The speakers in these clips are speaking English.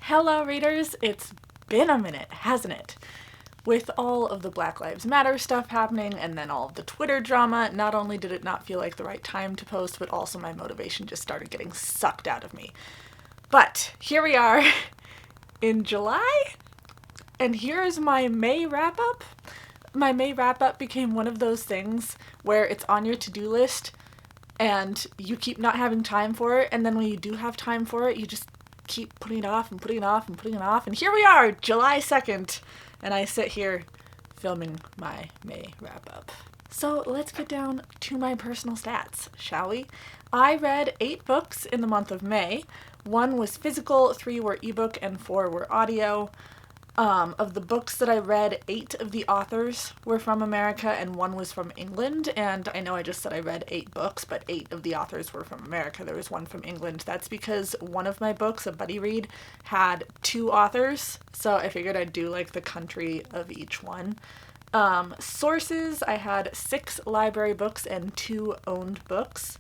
Hello readers, it's been a minute, hasn't it? With all of the Black Lives Matter stuff happening and then all of the Twitter drama, not only did it not feel like the right time to post, but also my motivation just started getting sucked out of me. But here we are in July, and here is my May wrap-up. My May wrap-up became one of those things where it's on your to-do list and you keep not having time for it, and then when you do have time for it, you just keep putting it off and putting it off and putting it off, and here we are, July 2nd, and I sit here filming my May wrap-up. So let's get down to my personal stats, shall we? I read 8 books in the month of May. 1 was physical, 3 were ebook, and 4 were audio. Of the books that I read, 8 of the authors were from America and 1 was from England. And I know I just said I read 8 books, but 8 of the authors were from America. There was 1 from England. That's because one of my books, a buddy read, had 2 authors. So I figured I'd do like the country of each one. Sources, I had 6 library books and 2 owned books.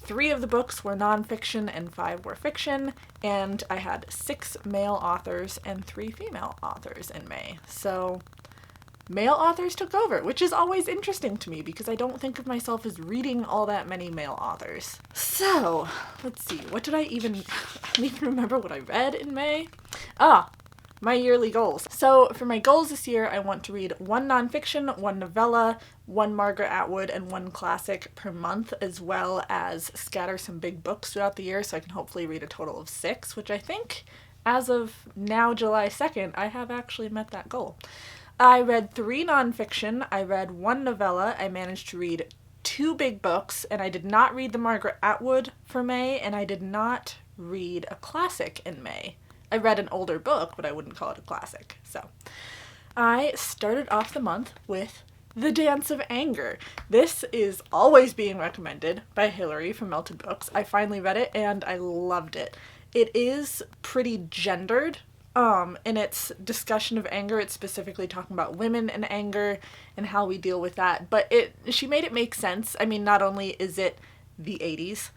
3 of the books were nonfiction and 5 were fiction, and I had 6 male authors and 3 female authors in May. So male authors took over, which is always interesting to me because I don't think of myself as reading all that many male authors. So let's see, I don't even remember what I read in May. My yearly goals. So for my goals this year, I want to read 1 nonfiction, 1 novella, 1 Margaret Atwood, and 1 classic per month, as well as scatter some big books throughout the year so I can hopefully read a total of 6, which I think, as of now, July 2nd, I have actually met that goal. I read 3 nonfiction, I read 1 novella, I managed to read 2 big books, and I did not read the Margaret Atwood for May, and I did not read a classic in May. I read an older book, but I wouldn't call it a classic. So I started off the month with The Dance of Anger. This is always being recommended by Hillary from Melted Books. I finally read it and I loved it. It is pretty gendered. In its discussion of anger, it's specifically talking about women and anger and how we deal with that. But she made it make sense. I mean, not only is it the 80s,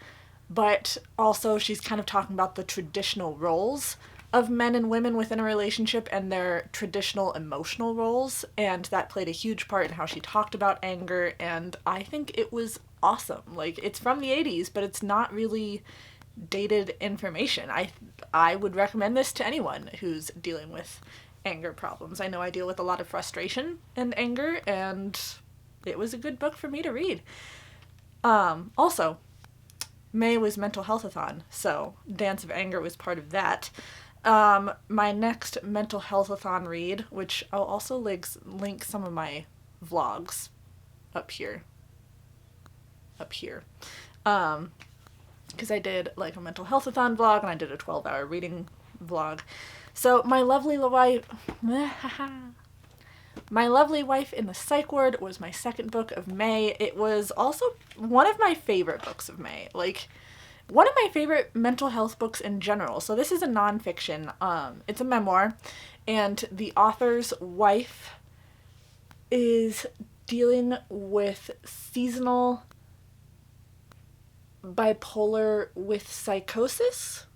but also she's kind of talking about the traditional roles of men and women within a relationship and their traditional emotional roles, and that played a huge part in how she talked about anger, and I think it was awesome. Like, it's from the 80s, but it's not really dated information. I would recommend this to anyone who's dealing with anger problems. I know I deal with a lot of frustration and anger, and it was a good book for me to read. Also, May was Mental Health-a-thon, so Dance of Anger was part of that. My next mental health-a-thon read, which I'll also link some of my vlogs up here, because I did like a mental health-a-thon vlog and I did a 12-hour reading vlog. So My Lovely Wife in the Psych Ward was my second book of May. It was also one of my favorite books of May. Like, one of my favorite mental health books in general. So this is a nonfiction. It's a memoir, and the author's wife is dealing with seasonal bipolar with psychosis,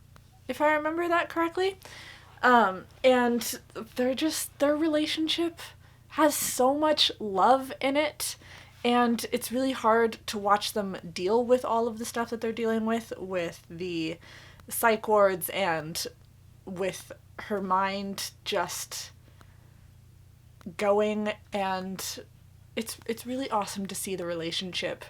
if I remember that correctly. And their relationship has so much love in it. And it's really hard to watch them deal with all of the stuff that they're dealing with the psych wards and with her mind just going. And it's really awesome to see the relationship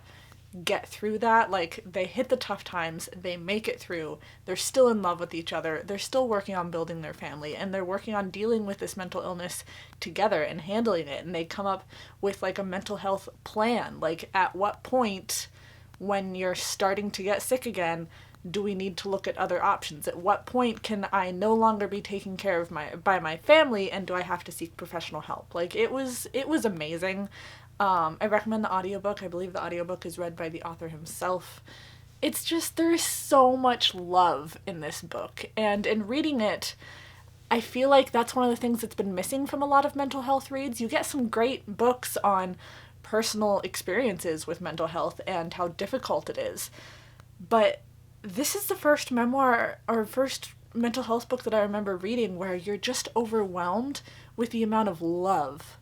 get through that. Like, they hit the tough times, they make it through, they're still in love with each other, they're still working on building their family, and they're working on dealing with this mental illness together and handling it, and they come up with like a mental health plan. Like, at what point when you're starting to get sick again do we need to look at other options? At what point can I no longer be taken care of by my family, and do I have to seek professional help? Like, it was amazing. I recommend the audiobook. I believe the audiobook is read by the author himself. It's just, there's so much love in this book, and in reading it, I feel like that's one of the things that's been missing from a lot of mental health reads. You get some great books on personal experiences with mental health and how difficult it is, but this is the first memoir or first mental health book that I remember reading where you're just overwhelmed with the amount of love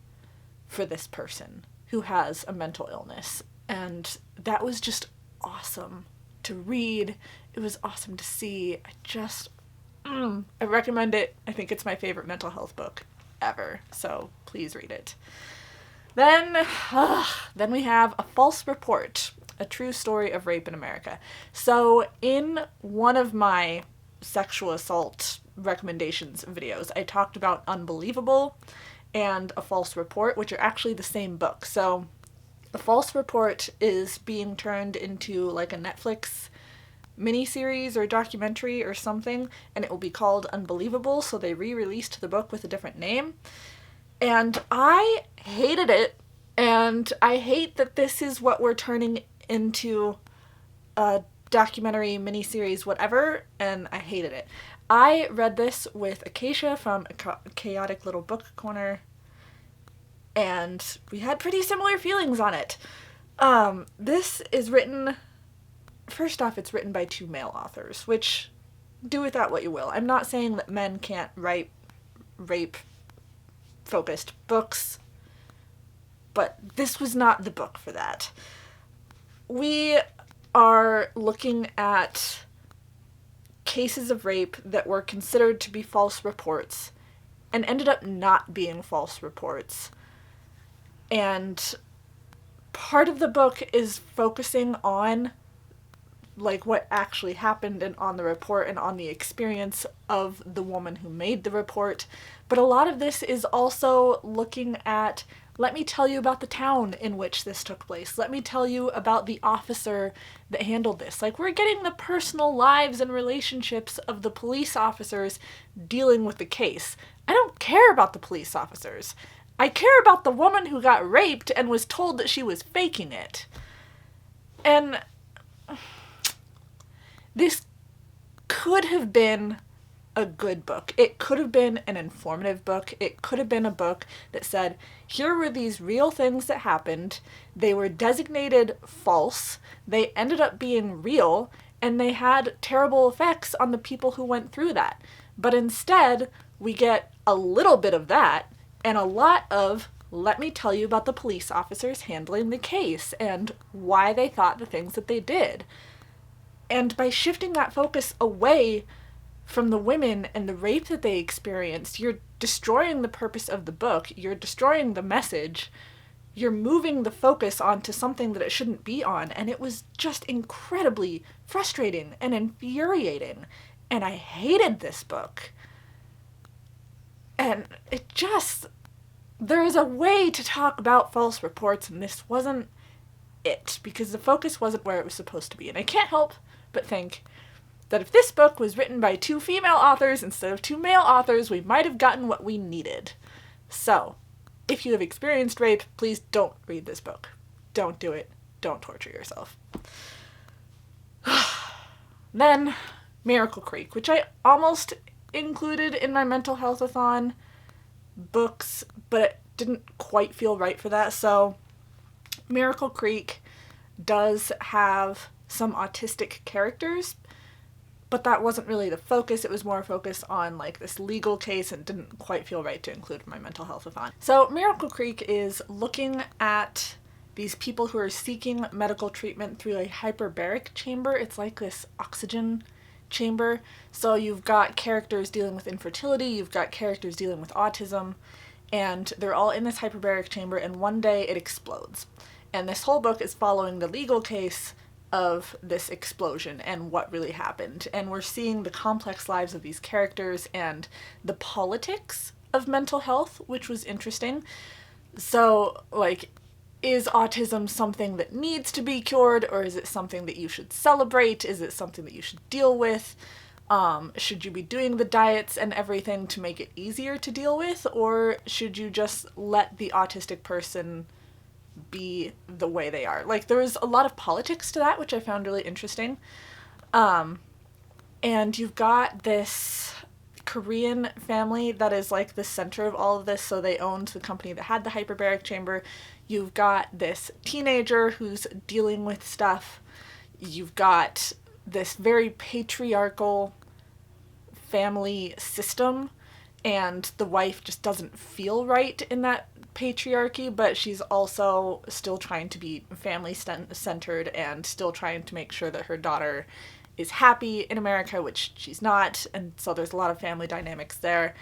for this person who has a mental illness. And that was just awesome to read. It was awesome to see. I recommend it. I think it's my favorite mental health book ever. So please read it. Then we have A False Report, a true story of rape in America. So in one of my sexual assault recommendations videos, I talked about Unbelievable and A False Report, which are actually the same book. So A False Report is being turned into like a Netflix miniseries or documentary or something, and it will be called Unbelievable, so they re-released the book with a different name. And I hated it, and I hate that this is what we're turning into a documentary, miniseries, whatever, and I hated it. I read this with Acacia from a Chaotic Little Book Corner, and we had pretty similar feelings on it. This is written, first off, it's written by 2 male authors, which, do with that what you will. I'm not saying that men can't write rape-focused books, but this was not the book for that. We are looking at cases of rape that were considered to be false reports and ended up not being false reports. And part of the book is focusing on like what actually happened and on the report and on the experience of the woman who made the report. But a lot of this is also looking at, let me tell you about the town in which this took place. Let me tell you about the officer that handled this. Like, we're getting the personal lives and relationships of the police officers dealing with the case. I don't care about the police officers. I care about the woman who got raped and was told that she was faking it. And this could have been a good book. It could have been an informative book. It could have been a book that said, here were these real things that happened. They were designated false. They ended up being real, and they had terrible effects on the people who went through that. But instead, we get a little bit of that and a lot of, let me tell you about the police officers handling the case and why they thought the things that they did. And by shifting that focus away from the women and the rape that they experienced, you're destroying the purpose of the book, you're destroying the message, you're moving the focus onto something that it shouldn't be on, and it was just incredibly frustrating and infuriating, and I hated this book. And there is a way to talk about false reports, and this wasn't it, because the focus wasn't where it was supposed to be, and I can't help but think that if this book was written by 2 female authors instead of 2 male authors, we might have gotten what we needed. So, if you have experienced rape, please don't read this book. Don't do it. Don't torture yourself. Then, Miracle Creek, which I almost included in my mental health-a-thon books, but it didn't quite feel right for that. So, Miracle Creek does have some autistic characters, but that wasn't really the focus. It was more focused on like this legal case and didn't quite feel right to include in my mental health-a-thon. So Miracle Creek is looking at these people who are seeking medical treatment through a hyperbaric chamber. It's like this oxygen chamber. So you've got characters dealing with infertility, you've got characters dealing with autism, and they're all in this hyperbaric chamber, and one day it explodes. And this whole book is following the legal case of this explosion and what really happened. And we're seeing the complex lives of these characters and the politics of mental health, which was interesting. So, like, is autism something that needs to be cured, or is it something that you should celebrate? Is it something that you should deal with? Should you be doing the diets and everything to make it easier to deal with, or should you just let the autistic person be the way they are? Like, there was a lot of politics to that, which I found really interesting. And you've got this Korean family that is like the center of all of this, so they owned the company that had the hyperbaric chamber. You've got this teenager who's dealing with stuff. You've got this very patriarchal family system, and the wife just doesn't feel right in that patriarchy, but she's also still trying to be family centered and still trying to make sure that her daughter is happy in America, which she's not, and so there's a lot of family dynamics there.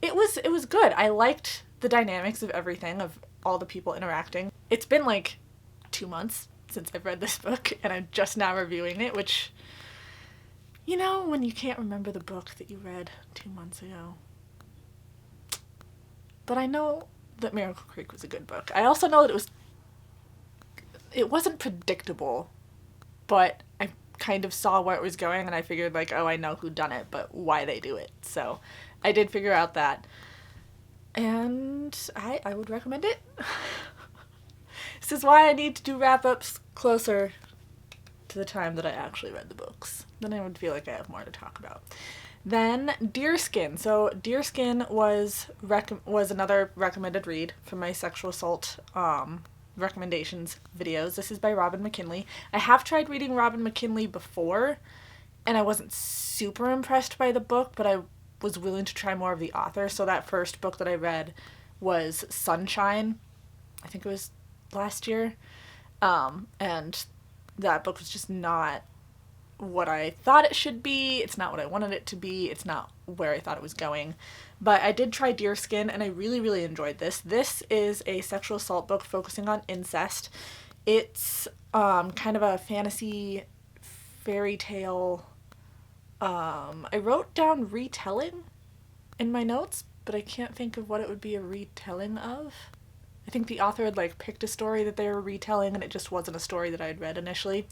It was good. I liked the dynamics of everything, of all the people interacting. It's been like 2 months since I've read this book, and I'm just now reviewing it, which, you know, when you can't remember the book that you read 2 months ago. But I know that Miracle Creek was a good book. I also know that it wasn't predictable, but I kind of saw where it was going, and I figured, like, oh, I know who done it, but why they do it. So I did figure out that. And I would recommend it. This is why I need to do wrap-ups closer to the time that I actually read the books. Then I would feel like I have more to talk about. Then Deerskin. So Deerskin was another recommended read from my sexual assault recommendations videos. This is by Robin McKinley. I have tried reading Robin McKinley before, and I wasn't super impressed by the book, but I was willing to try more of the author. So that first book that I read was Sunshine. I think it was last year. And that book was just not what I thought it should be. It's not what I wanted it to be. It's not where I thought it was going. But I did try Deerskin, and I really, really enjoyed this. This is a sexual assault book focusing on incest. It's kind of a fantasy fairy tale. I wrote down retelling in my notes, but I can't think of what it would be a retelling of. I think the author had like picked a story that they were retelling, and it just wasn't a story that I had read initially.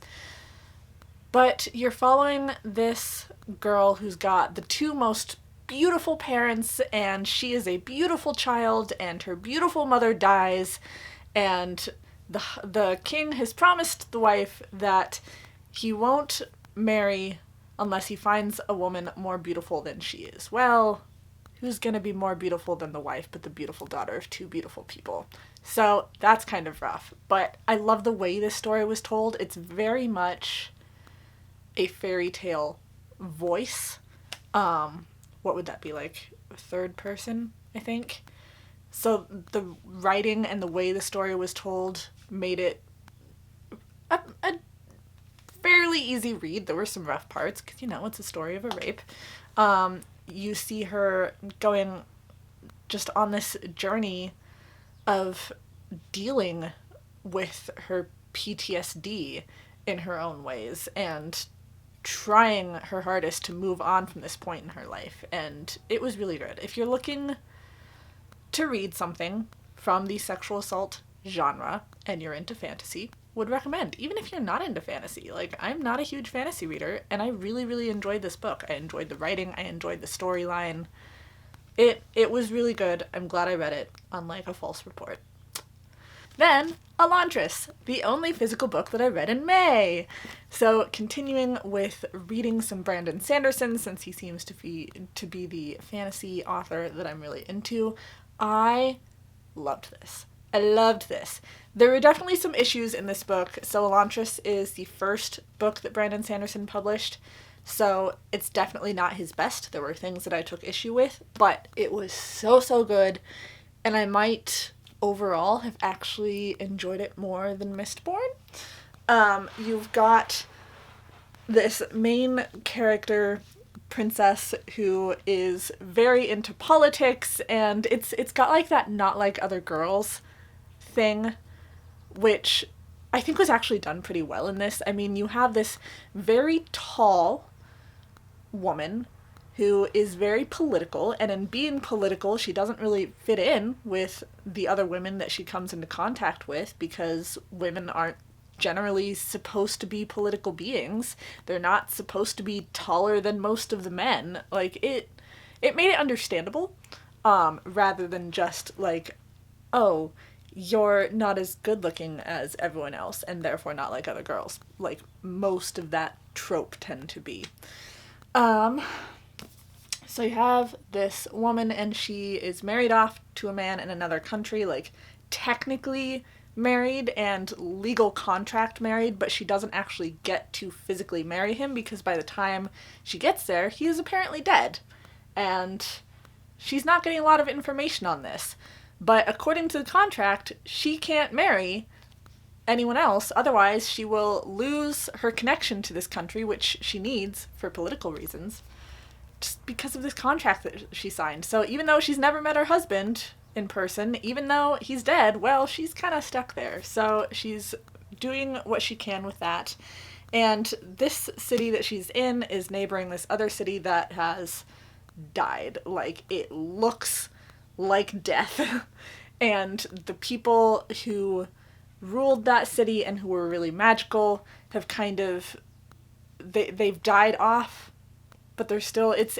But you're following this girl who's got the two most beautiful parents, and she is a beautiful child, and her beautiful mother dies, and the king has promised the wife that he won't marry unless he finds a woman more beautiful than she is. Well, who's gonna be more beautiful than the wife but the beautiful daughter of two beautiful people? So that's kind of rough. But I love the way this story was told. It's very much a fairy tale voice. What would that be, like third person, I think? So the writing and the way the story was told made it a fairly easy read. There were some rough parts because, you know, it's a story of a rape. You see her going just on this journey of dealing with her PTSD in her own ways and trying her hardest to move on from this point in her life. And it was really good. If you're looking to read something from the sexual assault genre and you're into fantasy, would recommend. Even if you're not into fantasy. Like, I'm not a huge fantasy reader, and I really, really enjoyed this book. I enjoyed the writing. I enjoyed the storyline. It was really good. I'm glad I read it, unlike A False Report. Then, Elantris, the only physical book that I read in May. So, continuing with reading some Brandon Sanderson, since he seems to be the fantasy author that I'm really into. I loved this. I loved this. There were definitely some issues in this book. So Elantris is the first book that Brandon Sanderson published, so it's definitely not his best. There were things that I took issue with, but it was so, so good, and I might overall have actually enjoyed it more than Mistborn. You've got this main character, princess, who is very into politics, and it's got like that not like other girls thing, which I think was actually done pretty well in this. I mean, you have this very tall woman who is very political, and in being political, she doesn't really fit in with the other women that she comes into contact with, because women aren't generally supposed to be political beings. They're not supposed to be taller than most of the men. Like, it made it understandable, rather than just like, oh, you're not as good looking as everyone else and therefore not like other girls, like most of that trope tend to be. So you have this woman, and she is married off to a man in another country, like technically married and legal contract married, but she doesn't actually get to physically marry him because by the time she gets there, he is apparently dead. and she's not getting a lot of information on this. But according to the contract, she can't marry anyone else, otherwise she will lose her connection to this country, which she needs for political reasons, just because of this contract that she signed. So even though she's never met her husband in person, even though he's dead, well, she's kind of stuck there. So she's doing what she can with that. And this city that she's in is neighboring this other city that has died. Like, it looks like death. And the people who ruled that city and who were really magical have kind of, they've died off, but they're still, it's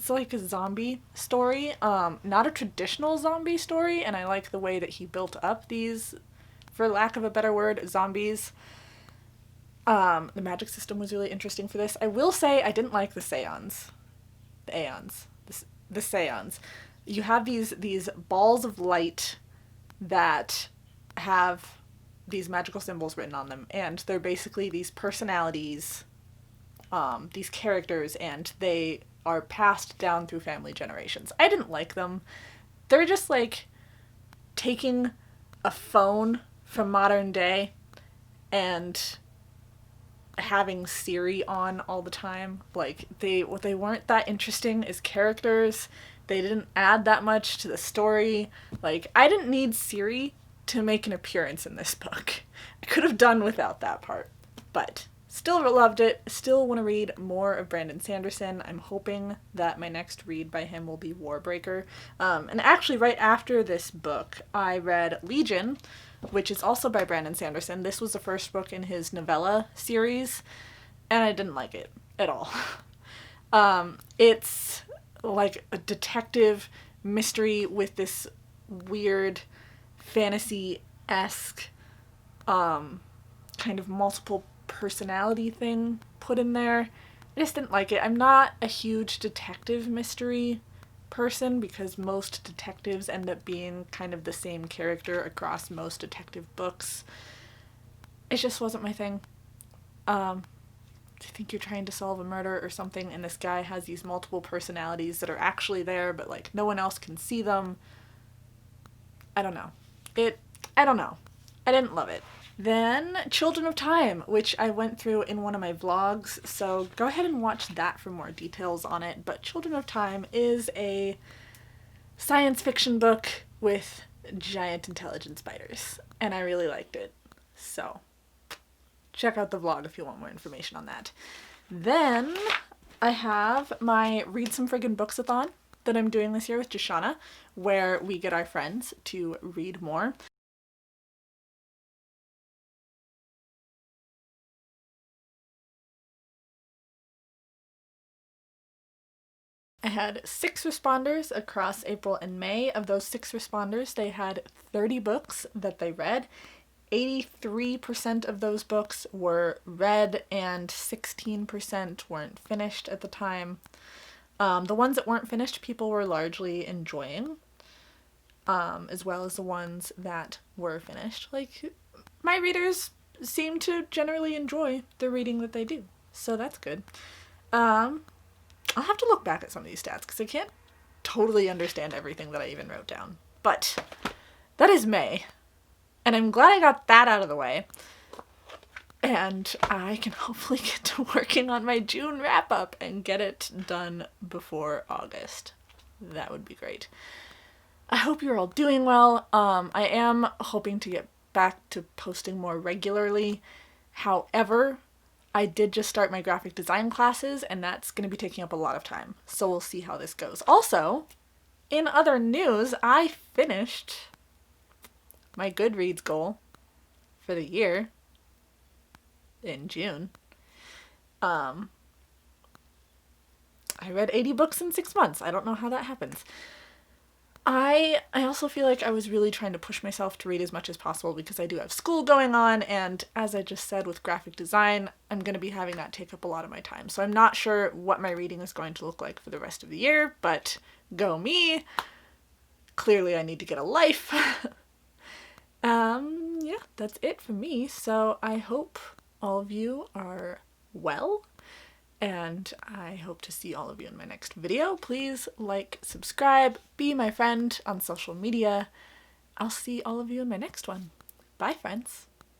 like a zombie story, not a traditional zombie story, and I like the way that he built up these, for lack of a better word, zombies. The magic system was really interesting for this. I will say I didn't like the seance. The seance. You have these balls of light that have these magical symbols written on them, and they're basically these personalities, these characters, and they are passed down through family generations. I didn't like them. They're just like taking a phone from modern day and having Siri on all the time. Like, they weren't that interesting as characters. They didn't add that much to the story. Like, I didn't need Siri to make an appearance in this book. I could have done without that part. But still loved it. Still want to read more of Brandon Sanderson. I'm hoping that my next read by him will be Warbreaker. And actually, right after this book, I read Legion, which is also by Brandon Sanderson. This was the first book in his novella series, and I didn't like it at all. It's like a detective mystery with this weird fantasy-esque kind of multiple personality thing put in there. I just didn't like it. I'm not a huge detective mystery person because most detectives end up being kind of the same character across most detective books. It just wasn't my thing. I think you're trying to solve a murder or something, and this guy has these multiple personalities that are actually there, but like no one else can see them. I don't know. I didn't love it. Then Children of Time, which I went through in one of my vlogs, so go ahead and watch that for more details on it. But Children of Time is a science fiction book with giant intelligent spiders, and I really liked it. So check out the vlog if you want more information on that. Then I have my Read Some Friggin' Books-a-thon that I'm doing this year with Jashana, where we get our friends to read more. I had 6 responders across April and May. Of those 6 responders, they had 30 books that they read. 83% of those books were read and 16% weren't finished at the time. The ones that weren't finished, people were largely enjoying, as well as the ones that were finished. Like, my readers seem to generally enjoy the reading that they do, so that's good. I'll have to look back at some of these stats because I can't totally understand everything that I even wrote down. But that is May, and I'm glad I got that out of the way. And I can hopefully get to working on my June wrap-up and get it done before August. That would be great. I hope you're all doing well. I am hoping to get back to posting more regularly. However, I did just start my graphic design classes, and that's going to be taking up a lot of time. So we'll see how this goes. Also, in other news, I finished my Goodreads goal for the year in June. I read 80 books in 6 months. I don't know how that happens. I also feel like I was really trying to push myself to read as much as possible because I do have school going on, and as I just said with graphic design, I'm going to be having that take up a lot of my time. So I'm not sure what my reading is going to look like for the rest of the year, but go me. Clearly I need to get a life. Yeah, that's it for me. So I hope all of you are well, And I hope to see all of you in my next video. Please like, subscribe, be my friend on social media. I'll see all of you in my next one. Bye, friends.